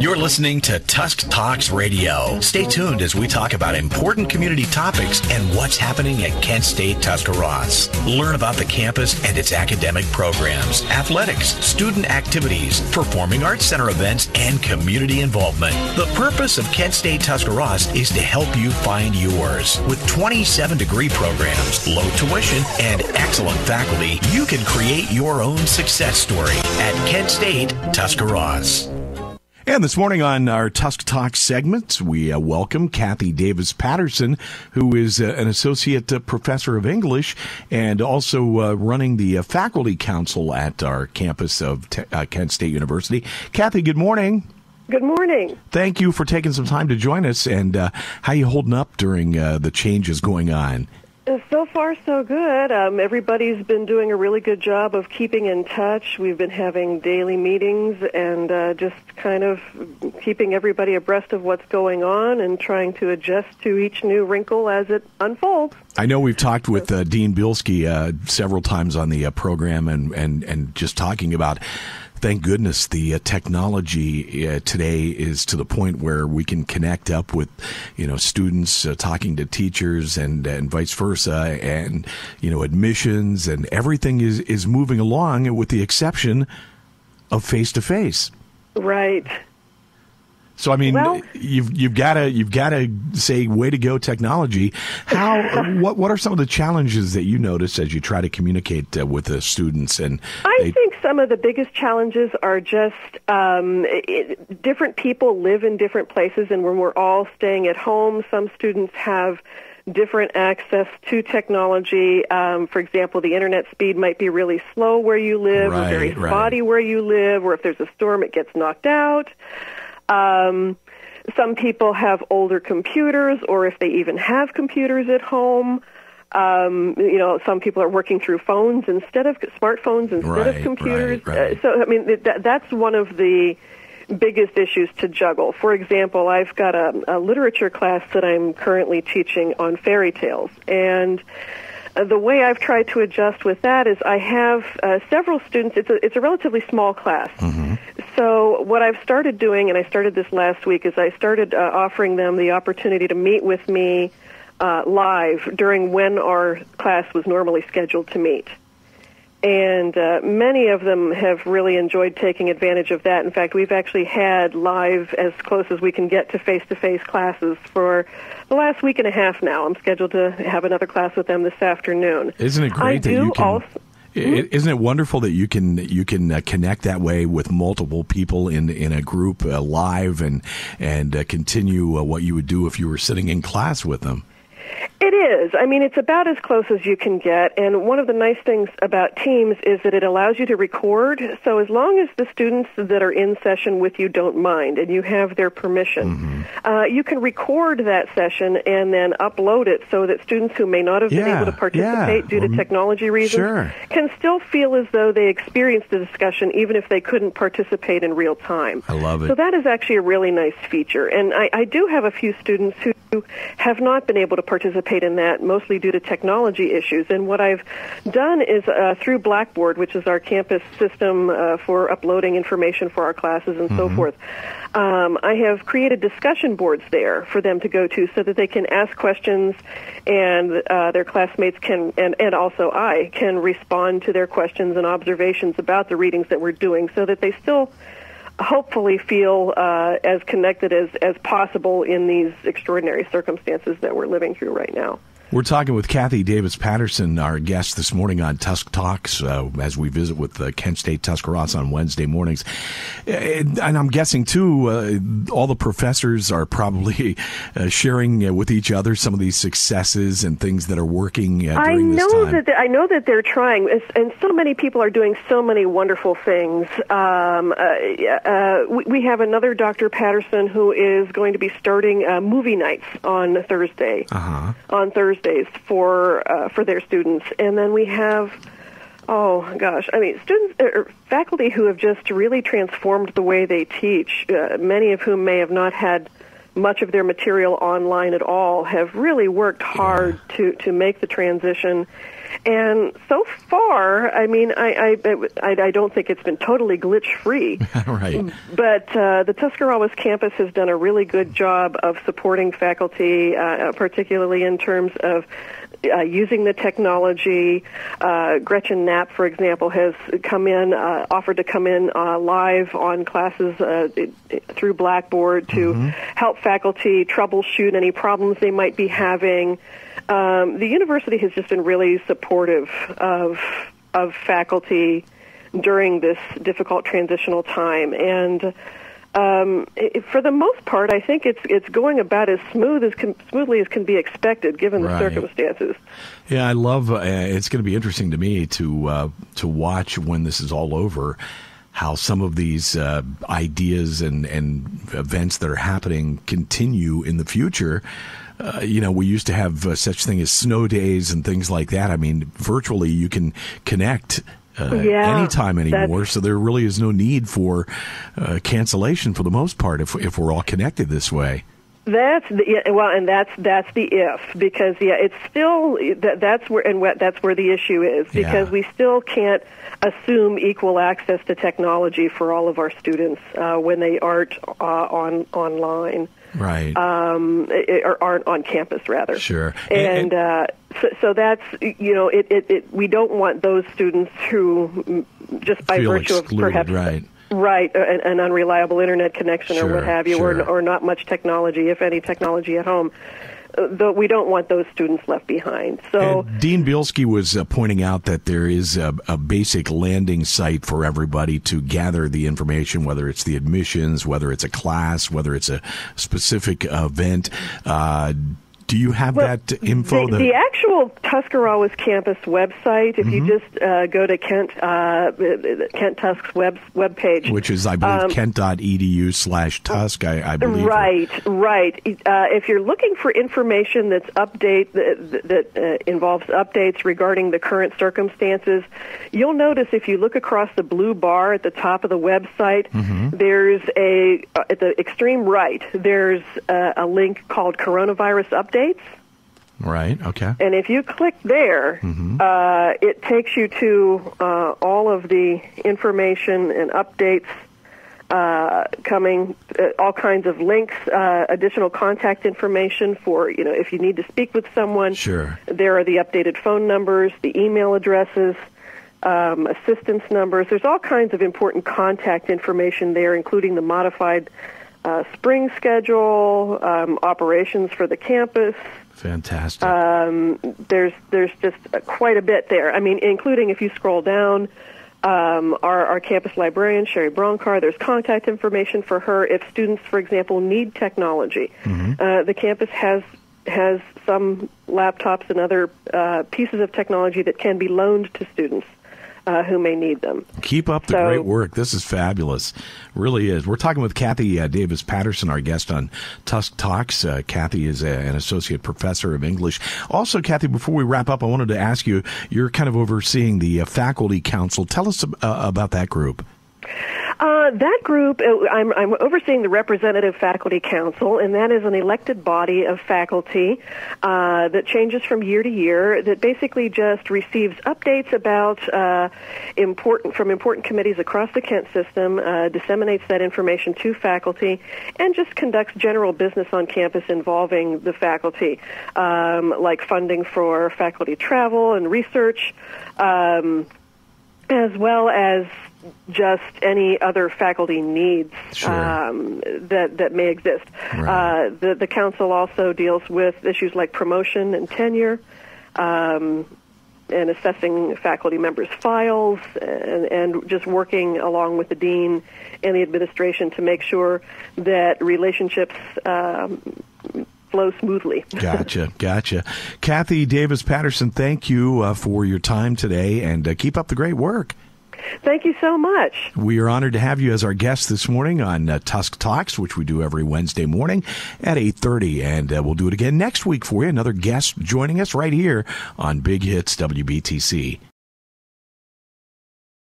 You're listening to Tusk Talks Radio. Stay tuned as we talk about important community topics and what's happening at Kent State Tuscarawas. Learn about the campus and its academic programs, athletics, student activities, performing arts center events, and community involvement. The purpose of Kent State Tuscarawas is to help you find yours. With 27 degree programs, low tuition, and excellent faculty, you can create your own success story at Kent State Tuscarawas. And this morning on our Tusk Talk segment, we welcome Kathy Davis Patterson, who is an associate professor of English and also running the faculty council at our campus of Kent State University. Kathy, good morning. Good morning. Thank you for taking some time to join us. And how are you holding up during the changes going on? So far, so good. Everybody's been doing a really good job of keeping in touch. We've been having daily meetings and just kind of keeping everybody abreast of what's going on and trying to adjust to each new wrinkle as it unfolds. I know we've talked with Dean Bilski several times on the program and just talking about, thank goodness, the technology today is to the point where we can connect up with, students talking to teachers and vice versa, and admissions, and everything is moving along with the exception of face-to-face. Right. So I mean, you've got to say, way to go, technology. What are some of the challenges that you notice as you try to communicate with the students? And I think some of the biggest challenges are just different people live in different places, and when we're all staying at home, some students have different access to technology. For example, the internet speed might be really slow where you live, or very spotty where you live, or if there's a storm, it gets knocked out. Some people have older computers, or if they even have computers at home. Some people are working through phones instead of smartphones instead of computers. So, I mean, that's one of the biggest issues to juggle. For example, I've got a literature class that I'm currently teaching on fairy tales, and the way I've tried to adjust with that is I have several students. It's a relatively small class. Mm-hmm. So what I've started doing, and I started this last week, is I started offering them the opportunity to meet with me live during when our class was normally scheduled to meet. And many of them have really enjoyed taking advantage of that. In fact, we've actually had live, as close as we can get to face-to-face classes for the last week and a half now. I'm scheduled to have another class with them this afternoon. Isn't it great that you can... Isn't it wonderful that you can connect that way with multiple people in a group live and continue what you would do if you were sitting in class with them? It is. I mean, it's about as close as you can get, and one of the nice things about Teams is that it allows you to record, so as long as the students that are in session with you don't mind and you have their permission, you can record that session and then upload it so that students who may not have been able to participate due to technology reasons can still feel as though they experienced the discussion even if they couldn't participate in real time. I love it. So that is actually a really nice feature, and I do have a few students who have not been able to participate in that, mostly due to technology issues. And what I've done is through Blackboard, which is our campus system for uploading information for our classes and so forth, I have created discussion boards there for them to go to so that they can ask questions, and their classmates can, and also I, can respond to their questions and observations about the readings that we're doing, so that they still hopefully feel as connected as possible in these extraordinary circumstances that we're living through right now. We're talking with Kathy Davis Patterson, our guest this morning on Tusk Talks, as we visit with Kent State Tuscarawas on Wednesday mornings. And I'm guessing, too, all the professors are probably sharing with each other some of these successes and things that are working during this time. I know that they're trying, and so many people are doing so many wonderful things. We have another Dr. Patterson who is going to be starting movie nights on Thursday. On Thursdays for their students, and then we have students or faculty who have just really transformed the way they teach. Many of whom may have not had much of their material online at all have really worked hard to make the transition. And so far, I mean, I don't think it's been totally glitch-free. Right. But the Tuscarawas campus has done a really good job of supporting faculty, particularly in terms of using the technology. Gretchen Knapp, for example, has offered to come in live on classes through Blackboard to help faculty troubleshoot any problems they might be having. The university has just been really supportive of faculty during this difficult transitional time, and for the most part, I think it's going about as smoothly as can be expected given the circumstances. Yeah, I love. It's going to be interesting to me to watch when this is all over, how some of these ideas and events that are happening continue in the future. We used to have such thing as snow days and things like that. I mean, virtually you can connect anytime anymore, so there really is no need for cancellation for the most part if we're all connected this way. That's the if, because it's still that's where the issue is, because we still can't assume equal access to technology for all of our students when they aren't online. Right. Or aren't on campus, rather. Sure. And so that's, we don't want those students who, just by virtue of perhaps an unreliable internet connection or what have you, or not much technology, if any technology at home, we don't want those students left behind. So Dean Bielski was pointing out that there is a basic landing site for everybody to gather the information, whether it's the admissions, whether it's a class, whether it's a specific event. Do you have that info? The actual Tuscarawas campus website, if you just go to Kent Tusk's webpage, which is, I believe, kent.edu/Tusk, I believe. Right. If you're looking for information that involves updates regarding the current circumstances, you'll notice if you look across the blue bar at the top of the website, there's at the extreme right, there's a link called Coronavirus Updates. Right, okay. And if you click there, it takes you to all of the information and updates coming, all kinds of links, additional contact information for, if you need to speak with someone. Sure. There are the updated phone numbers, the email addresses, assistance numbers. There's all kinds of important contact information there, including the modified spring schedule, operations for the campus. Fantastic. There's just quite a bit there. I mean, including if you scroll down, our campus librarian, Sherry Broncar, there's contact information for her if students, for example, need technology. The campus has some laptops and other pieces of technology that can be loaned to students who may need them. Keep up the great work. This is fabulous. Really is. We're talking with Kathy Davis Patterson, our guest on Tusk Talks. Kathy is an associate professor of English. Also, Kathy, before we wrap up, I wanted to ask you, you're kind of overseeing the faculty council. Tell us about that group. That group, I'm overseeing the Representative Faculty Council, and that is an elected body of faculty that changes from year to year, that basically just receives updates about important committees across the Kent system, disseminates that information to faculty, and just conducts general business on campus involving the faculty, like funding for faculty travel and research, as well as just any other faculty needs that may exist. Right. The council also deals with issues like promotion and tenure, and assessing faculty members' files, and just working along with the dean and the administration to make sure that relationships flow smoothly. Gotcha. Kathy Davis Patterson, thank you for your time today, and keep up the great work. Thank you so much. We are honored to have you as our guest this morning on Tusk Talks, which we do every Wednesday morning at 8:30. And we'll do it again next week for you. Another guest joining us right here on Big Hits WBTC.